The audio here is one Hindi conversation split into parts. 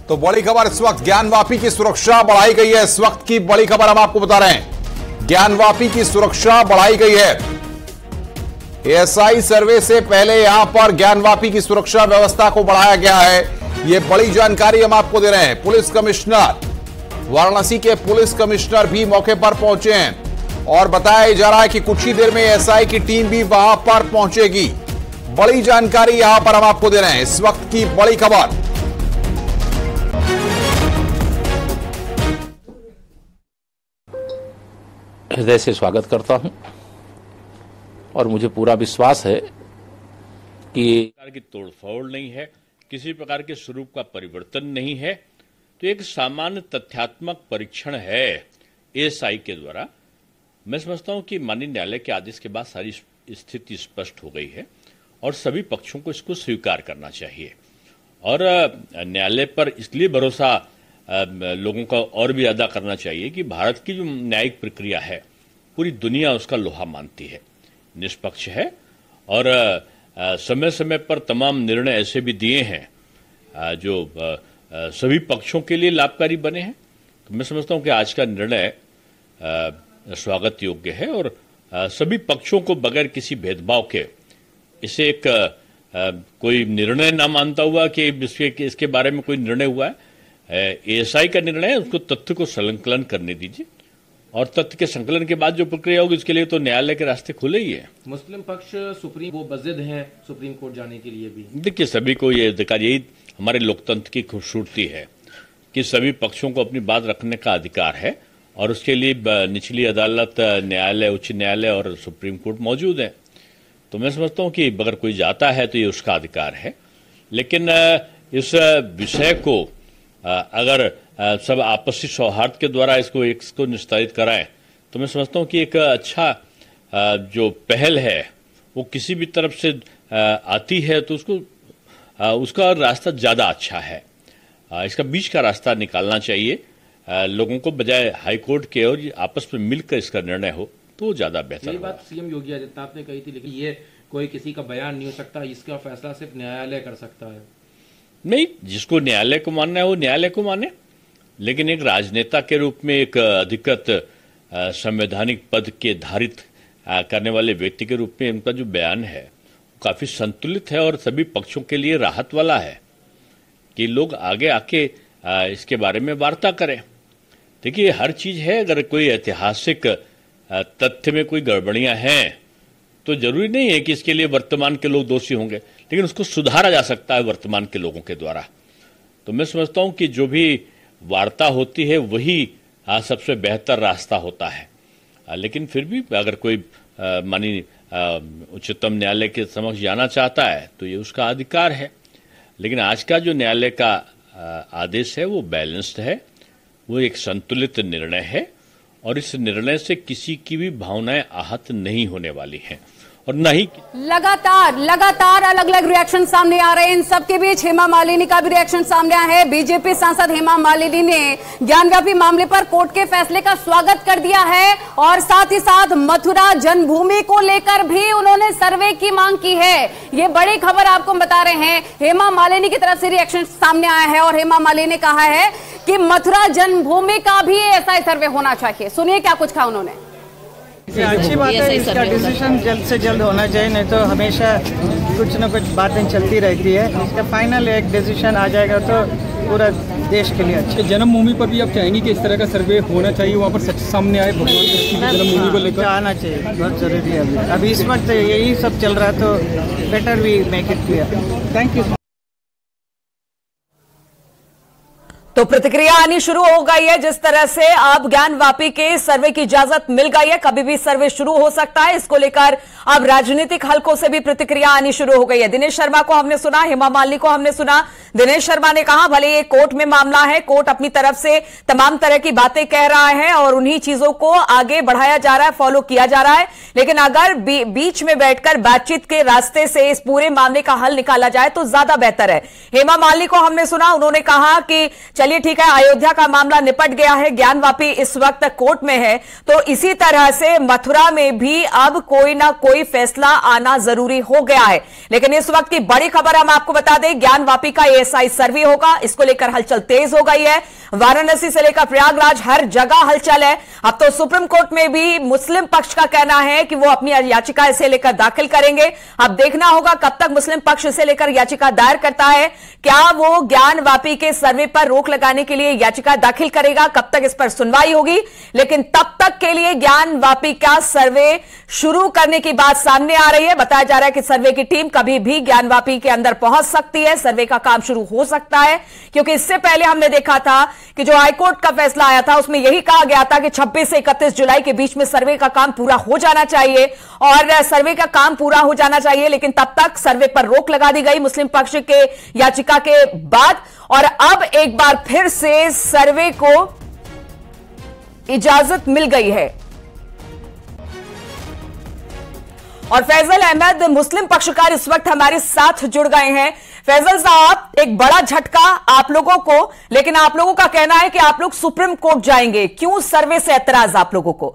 तो बड़ी खबर इस वक्त, ज्ञानवापी की सुरक्षा बढ़ाई गई है। इस वक्त की बड़ी खबर हम आपको बता रहे हैं, ज्ञानवापी की सुरक्षा बढ़ाई गई है। एएसआई सर्वे से पहले यहां पर ज्ञानवापी की सुरक्षा व्यवस्था को बढ़ाया गया है। यह बड़ी जानकारी हम आपको दे रहे हैं। पुलिस कमिश्नर, वाराणसी के पुलिस कमिश्नर भी मौके पर पहुंचे हैं और बताया जा रहा है कि कुछ ही देर में एएसआई की टीम भी वहां पर पहुंचेगी। बड़ी जानकारी यहां पर हम आपको दे रहे हैं, इस वक्त की बड़ी खबर। हृदय से स्वागत करता हूं और मुझे पूरा विश्वास है कि प्रकार की तोड़फोड़ नहीं है, किसी प्रकार के स्वरूप का परिवर्तन नहीं है। तो एक सामान्य तथ्यात्मक परीक्षण है एएसआई के द्वारा। मैं समझता हूं कि माननीय न्यायालय के आदेश के बाद सारी स्थिति स्पष्ट हो गई है और सभी पक्षों को इसको स्वीकार करना चाहिए। और न्यायालय पर इसलिए भरोसा लोगों का और भी अदा करना चाहिए कि भारत की जो न्यायिक प्रक्रिया है पूरी दुनिया उसका लोहा मानती है, निष्पक्ष है और समय समय पर तमाम निर्णय ऐसे भी दिए हैं जो सभी पक्षों के लिए लाभकारी बने हैं। तो मैं समझता हूं कि आज का निर्णय स्वागत योग्य है और सभी पक्षों को बगैर किसी भेदभाव के इसे एक कोई निर्णय ना मानता हुआ कि इसके बारे में कोई निर्णय हुआ है, एएसआई का निर्णय है, उसको तथ्य को संकलन करने दीजिए और तथ्य के संकलन के बाद जो प्रक्रिया होगी उसके लिए तो न्यायालय के रास्ते खुले ही है। मुस्लिम पक्ष सुप्रीम वो बज़िद हैं सुप्रीम कोर्ट जाने के लिए भी। देखिए, सभी को ये अधिकार, यही हमारे लोकतंत्र की खूबसूरती है कि सभी पक्षों को अपनी बात रखने का अधिकार है और उसके लिए निचली अदालत, न्यायालय, उच्च न्यायालय और सुप्रीम कोर्ट मौजूद है। तो मैं समझता हूं कि अगर कोई जाता है तो ये उसका अधिकार है, लेकिन इस विषय को अगर सब आपसी सौहार्द के द्वारा इसको निस्तारित कराएं तो मैं समझता हूं कि एक अच्छा जो पहल है वो किसी भी तरफ से आती है तो उसका रास्ता ज्यादा अच्छा है। इसका बीच का रास्ता निकालना चाहिए लोगों को, बजाय हाईकोर्ट के, और आपस में मिलकर इसका निर्णय हो तो वो ज्यादा बेहतर। ये बात सीएम योगी आदित्यनाथ ने कही थी, लेकिन ये कोई किसी का बयान नहीं हो सकता, इसका फैसला सिर्फ न्यायालय कर सकता है। नहीं, जिसको न्यायालय को मानना है वो न्यायालय को माने, लेकिन एक राजनेता के रूप में, एक अधिकृत संवैधानिक पद के धारित करने वाले व्यक्ति के रूप में उनका जो बयान है वो काफी संतुलित है और सभी पक्षों के लिए राहत वाला है कि लोग आगे आके इसके बारे में वार्ता करें। देखिए, हर चीज है, अगर कोई ऐतिहासिक तथ्य में कोई गड़बड़ियां हैं तो जरूरी नहीं है कि इसके लिए वर्तमान के लोग दोषी होंगे, लेकिन उसको सुधारा जा सकता है वर्तमान के लोगों के द्वारा। तो मैं समझता हूं कि जो भी वार्ता होती है वही सबसे बेहतर रास्ता होता है। लेकिन फिर भी अगर कोई मानी उच्चतम न्यायालय के समक्ष जाना चाहता है तो ये उसका अधिकार है, लेकिन आज का जो न्यायालय का आदेश है वो बैलेंस्ड है, वो एक संतुलित निर्णय है और इस निर्णय से किसी की भी भावनाएं आहत नहीं होने वाली हैं और न ही लगातार अलग अलग रिएक्शन सामने आ रहे हैं। इन सबके बीच हेमा मालिनी का भी रिएक्शन सामने आया है। बीजेपी सांसद हेमा मालिनी ने ज्ञानवापी मामले पर कोर्ट के फैसले का स्वागत कर दिया है और साथ ही साथ मथुरा जन्मभूमि को लेकर भी उन्होंने सर्वे की मांग की है। ये बड़ी खबर आपको बता रहे हैं, हेमा मालिनी की तरफ से रिएक्शन सामने आया है और हेमा मालिनी ने कहा है कि मथुरा जन्मभूमि का भी ऐसा सर्वे होना चाहिए। सुनिए क्या कुछ कहा उन्होंने। अच्छी बात है, इसका डिसीजन जल्द से जल्द होना चाहिए, नहीं तो हमेशा कुछ न कुछ बातें चलती रहती है। इसका फाइनल एक डिसीजन आ जाएगा तो पूरा देश के लिए अच्छा। जन्मभूमि पर भी आप चाहेंगे कि इस तरह का सर्वे होना चाहिए, वहाँ पर सच सामने आए, भगवान कृष्ण की जन्मभूमि को लेकर आना चाहिए, बहुत जरूरी है। अभी इस वक्त यही सब चल रहा है तो better we make it clear. Thank you. तो प्रतिक्रिया आनी शुरू हो गई है। जिस तरह से अब ज्ञानवापी के सर्वे की इजाजत मिल गई है, कभी भी सर्वे शुरू हो सकता है, इसको लेकर अब राजनीतिक हलकों से भी प्रतिक्रिया आनी शुरू हो गई है। दिनेश शर्मा को हमने सुना, हेमा मालिनी को हमने सुना। दिनेश शर्मा ने कहा भले ये कोर्ट में मामला है, कोर्ट अपनी तरफ से तमाम तरह की बातें कह रहा है और उन्हीं चीजों को आगे बढ़ाया जा रहा है, फॉलो किया जा रहा है, लेकिन अगर बीच में बैठकर बातचीत के रास्ते से इस पूरे मामले का हल निकाला जाए तो ज्यादा बेहतर है। हेमा मालिनी को हमने सुना, उन्होंने कहा कि चलिए ठीक है, अयोध्या का मामला निपट गया है, ज्ञानवापी इस वक्त कोर्ट में है, तो इसी तरह से मथुरा में भी अब कोई ना कोई फैसला आना जरूरी हो गया है। लेकिन इस वक्त की बड़ी खबर हम आपको बता दें, ज्ञानवापी का एएसआई सर्वे होगा, इसको लेकर हलचल तेज हो गई है। वाराणसी से लेकर प्रयागराज हर जगह हलचल है। अब तो सुप्रीम कोर्ट में भी मुस्लिम पक्ष का कहना है कि वो अपनी याचिका इसे लेकर दाखिल करेंगे। अब देखना होगा कब तक मुस्लिम पक्ष इसे लेकर याचिका दायर करता है। क्या वो ज्ञानवापी के सर्वे पर रोक लगाने के लिए याचिका दाखिल करेगा, कब तक इस पर सुनवाई होगी। लेकिन तब तक के लिए ज्ञानवापी का सर्वे शुरू करने की बात सामने आ रही है। बताया जा रहा है कि सर्वे की टीम कभी भी ज्ञानवापी के अंदर पहुंच सकती है, सर्वे का काम शुरू हो सकता है। क्योंकि इससे पहले हमने देखा था कि जो हाईकोर्ट का फैसला आया था उसमें यही कहा गया था कि 26 से 31 जुलाई के बीच में सर्वे का काम पूरा हो जाना चाहिए और सर्वे का काम पूरा हो जाना चाहिए। लेकिन तब तक सर्वे पर रोक लगा दी गई मुस्लिम पक्ष के याचिका के बाद, और अब एक बार फिर से सर्वे को इजाजत मिल गई है। और फैजल अहमद मुस्लिम पक्षकार इस वक्त हमारे साथ जुड़ गए हैं। फैजल साहब, एक बड़ा झटका आप लोगों को, लेकिन आप लोगों का कहना है कि आप लोग सुप्रीम कोर्ट जाएंगे, क्यों सर्वे से ऐतराज आप लोगों को?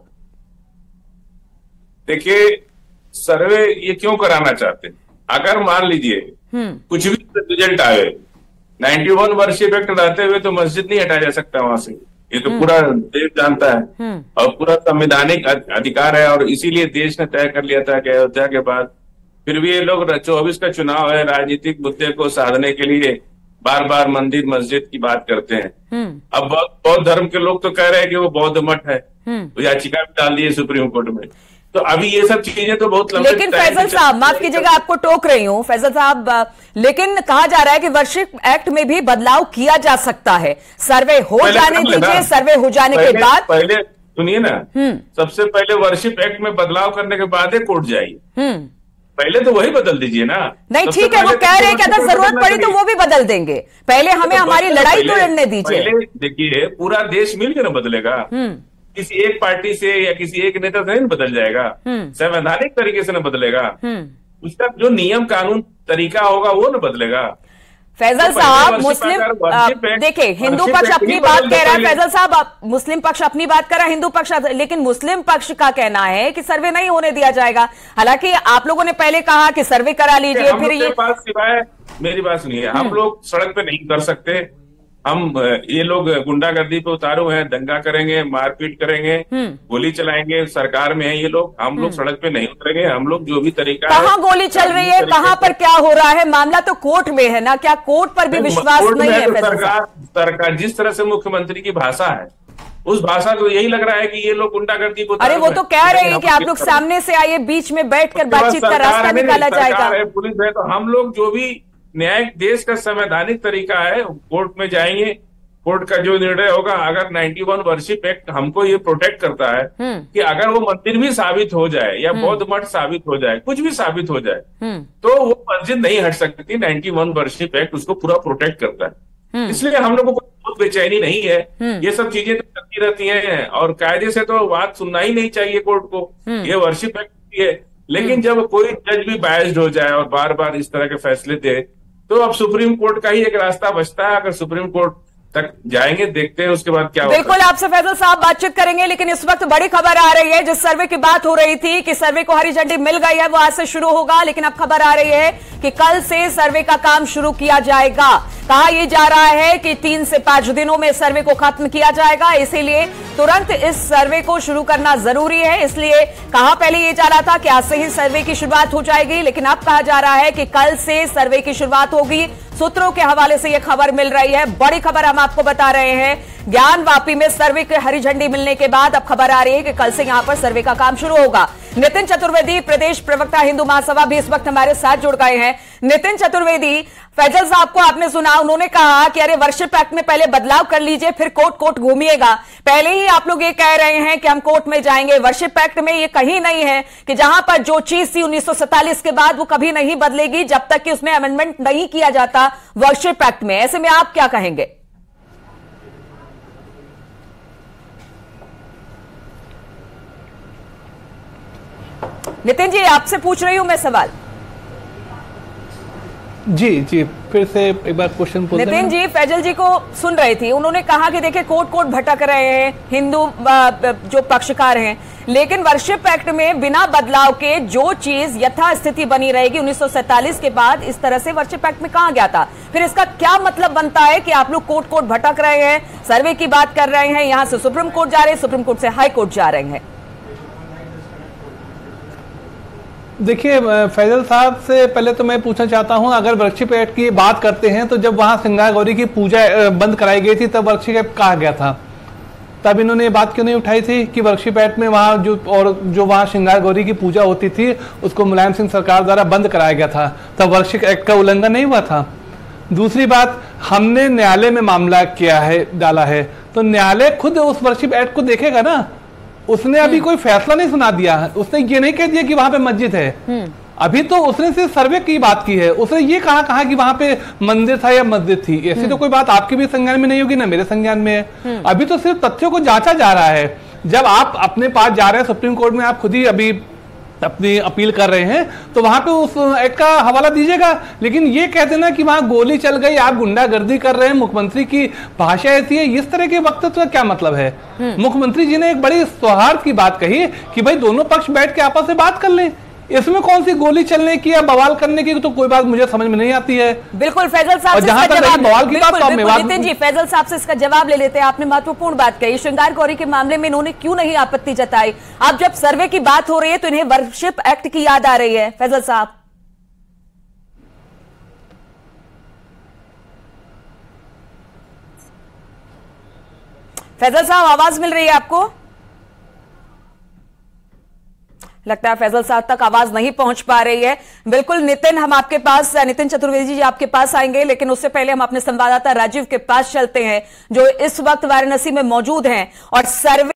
देखिए, सर्वे ये क्यों कराना चाहते हैं? अगर मान लीजिए कुछ भी रिजल्ट आए, 91 वर्षीय एक्ट रहते हुए तो मस्जिद नहीं हटाया जा सकता वहां से, ये तो पूरा देश जानता है और पूरा संवैधानिक अधिकार है। और इसीलिए देश ने तय कर लिया था कि अयोध्या के बाद फिर भी ये लोग 24 का चुनाव है, राजनीतिक मुद्दे को साधने के लिए बार बार मंदिर मस्जिद की बात करते हैं। अब बौद्ध धर्म के लोग तो कह रहे हैं कि वो बौद्ध मठ है, तो याचिका भी डाल दी है सुप्रीम कोर्ट में। तो अभी ये सब चीजें तो बहुत लंबे, लेकिन फैजल साहब, माफ कीजिएगा आपको टोक रही हूं फैजल साहब, लेकिन कहा जा रहा है कि वर्षिप एक्ट में भी बदलाव किया जा सकता है। सर्वे हो जाने दीजिए, सर्वे हो जाने के बाद पहले सुनिए ना, सबसे पहले वर्षिप एक्ट में बदलाव करने के बाद कोर्ट जाइए। पहले तो वही बदल दीजिए ना। नहीं, ठीक है, वो कह रहे हैं कि अगर जरूरत पड़ी तो वो भी बदल देंगे, पहले हमें हमारी लड़ाई तो लड़ने दीजिए। देखिए, पूरा देश मिलकर ना बदलेगा, किसी एक पार्टी से या किसी एक नेता से नहीं बदल जाएगा, संवैधानिक तरीके से न बदलेगा, उसका जो नियम कानून तरीका होगा वो न बदलेगा। फैजल साहब, मुस्लिम देखिए, हिंदू पक्ष अपनी बात कह रहा है, फैजल साहब मुस्लिम पक्ष अपनी बात कर रहा है, हिंदू पक्ष, लेकिन मुस्लिम पक्ष का कहना है कि सर्वे नहीं होने दिया जाएगा। हालांकि आप लोगों ने पहले कहा कि सर्वे करा लीजिए, फिर ये सिवाय मेरी बात सुनिए, हम लोग सड़क पे नहीं कर सकते, हम ये लोग गुंडागर्दी पे उतारू हैं, दंगा करेंगे, मारपीट करेंगे, गोली चलाएंगे, सरकार में है ये लोग, हम लोग सड़क पे नहीं उतरेंगे। हम लोग जो भी तरीका, कहाँ गोली चल रही है, कहाँ पर क्या हो रहा है, मामला तो कोर्ट में है ना, क्या कोर्ट पर भी विश्वास नहीं है? सरकार जिस तरह से मुख्यमंत्री की भाषा है, उस भाषा को यही लग रहा है कि ये लोग गुंडागर्दी को, अरे वो तो कह रहे हैं कि आप लोग सामने से आइए, बीच में बैठकर बातचीत का रास्ता निकाला जाएगा। पुलिस है, तो हम लोग जो भी न्यायिक देश का संवैधानिक तरीका है, कोर्ट में जाएंगे, कोर्ट का जो निर्णय होगा, अगर 91 वर्षिप एक्ट हमको ये प्रोटेक्ट करता है कि अगर वो मंदिर भी साबित हो जाए या बौद्ध मठ साबित हो जाए, कुछ भी साबित हो जाए, तो वो मस्जिद नहीं हट सकती। 91 वर्षिप एक्ट उसको पूरा प्रोटेक्ट करता है, इसलिए हम लोगों को बहुत बेचैनी नहीं है। ये सब चीजें तो चलती रहती हैं और कायदे से तो बात सुनना ही नहीं चाहिए कोर्ट को, ये वर्षिप एक्ट है। लेकिन जब कोई जज भी बायस्ड हो जाए और बार बार इस तरह के फैसले दे, तो अब सुप्रीम कोर्ट का ही एक रास्ता बचता है। अगर सुप्रीम कोर्ट तक जाएंगे, देखते हैं उसके बाद क्या होता है। बिल्कुल, आपसे फैजल साहब बातचीत करेंगे, लेकिन इस वक्त बड़ी खबर आ रही है, जिस सर्वे की बात हो रही थी कि सर्वे को हरी झंडी मिल गई है, वो आज से शुरू होगा, लेकिन अब खबर आ रही है कि कल से सर्वे का काम शुरू किया जाएगा। कहा यह जा रहा है कि 3 से 5 दिनों में सर्वे को खत्म किया जाएगा, इसीलिए तुरंत इस सर्वे को शुरू करना जरूरी है। इसलिए कहा पहले यह जा रहा था कि आज से ही सर्वे की शुरुआत हो जाएगी, लेकिन अब कहा जा रहा है कि कल से सर्वे की शुरुआत होगी। सूत्रों के हवाले से यह खबर मिल रही है, बड़ी खबर हम आपको बता रहे हैं। ज्ञानवापी में सर्वे की हरी झंडी मिलने के बाद अब खबर आ रही है कि कल से यहां पर सर्वे का काम शुरू होगा। नितिन चतुर्वेदी, प्रदेश प्रवक्ता हिंदू महासभा, भी इस वक्त हमारे साथ जुड़ गए हैं। नितिन चतुर्वेदी, फैजल साहब को आपने सुना, उन्होंने कहा कि अरे वर्षिप एक्ट में पहले बदलाव कर लीजिए, फिर कोर्ट घूमिएगा। पहले ही आप लोग ये कह रहे हैं कि हम कोर्ट में जाएंगे। वर्षिप एक्ट में ये कहीं नहीं है कि जहां पर जो चीज थी 1947 के बाद वो कभी नहीं बदलेगी जब तक कि उसमें अमेंडमेंट नहीं किया जाता वर्षिप एक्ट में। ऐसे में आप क्या कहेंगे? नितिन जी, आपसे पूछ रही हूं मैं सवाल। जी फिर से एक बार क्वेश्चन पूछ। नितिन जी, फैजल जी को सुन रही थी, उन्होंने कहा कि देखिए कोर्ट भटक रहे हैं हिंदू जो पक्षकार हैं, लेकिन वर्शिप एक्ट में बिना बदलाव के जो चीज यथास्थिति बनी रहेगी 1947 के बाद, इस तरह से वर्शिप एक्ट में कहा गया था। फिर इसका क्या मतलब बनता है कि आप लोग कोर्ट कोर्ट भटक रहे हैं, सर्वे की बात कर रहे हैं, यहां से सुप्रीम कोर्ट जा रहे हैं, सुप्रीम कोर्ट से हाई कोर्ट जा रहे हैं। देखिए फैजल साहब से पहले तो मैं पूछना चाहता हूं, अगर वर्शिप एक्ट की बात करते हैं तो जब वहां श्रृंगार गौरी की पूजा बंद कराई गई थी तब वर्शिप एक्ट कहा गया था, तब इन्होंने ये बात क्यों नहीं उठाई थी कि वर्शिप एक्ट में वहां जो वहां श्रृंगार गौरी की पूजा होती थी उसको मुलायम सिंह सरकार द्वारा बंद कराया गया था, तब वर्शिप एक्ट का उल्लंघन नहीं हुआ था। दूसरी बात, हमने न्यायालय में मामला किया है, डाला है, तो न्यायालय खुद उस वर्शिप एक्ट को देखेगा ना। उसने अभी कोई फैसला नहीं सुना दिया, उसने ये नहीं कह दिया कि वहां पे मस्जिद है, अभी तो उसने सिर्फ सर्वे की बात की है। उसने ये कहा कि वहां पे मंदिर था या मस्जिद थी, ऐसी तो कोई बात आपके भी संज्ञान में नहीं होगी ना मेरे संज्ञान में है। अभी तो सिर्फ तथ्यों को जांचा जा रहा है। जब आप अपने पास जा रहे हैं सुप्रीम कोर्ट में, आप खुद ही अभी अपनी अपील कर रहे हैं, तो वहां पे उस एक्ट का हवाला दीजिएगा। लेकिन ये कह देना कि वहां गोली चल गई, आप गुंडागर्दी कर रहे हैं, मुख्यमंत्री की भाषा ऐसी है, इस तरह के वक्तव्य का क्या मतलब है? मुख्यमंत्री जी ने एक बड़ी सौहार्द की बात कही कि भाई दोनों पक्ष बैठ के आपस में बात कर लें, इसमें कौन सी गोली चलने की या बवाल करने की तो कोई बात मुझे समझ में नहीं आती है। बिल्कुल फैजल साहब से इसका जवाब, नितिन जी फैजल साहब से इसका जवाब ले लेते हैं। आपने महत्वपूर्ण बात कही, श्रृंगार गौरी के मामले में इन्होंने क्यों नहीं आपत्ति जताई? अब जब सर्वे की बात हो रही है तो इन्हें वर्शिप एक्ट की याद आ रही है। फैजल साहब, फैजल साहब आवाज मिल रही है आपको? लगता है फैजल साहब तक आवाज नहीं पहुंच पा रही है। बिल्कुल नितिन, हम आपके पास, नितिन चतुर्वेदी जी आपके पास आएंगे, लेकिन उससे पहले हम अपने संवाददाता राजीव के पास चलते हैं जो इस वक्त वाराणसी में मौजूद हैं और सर्वे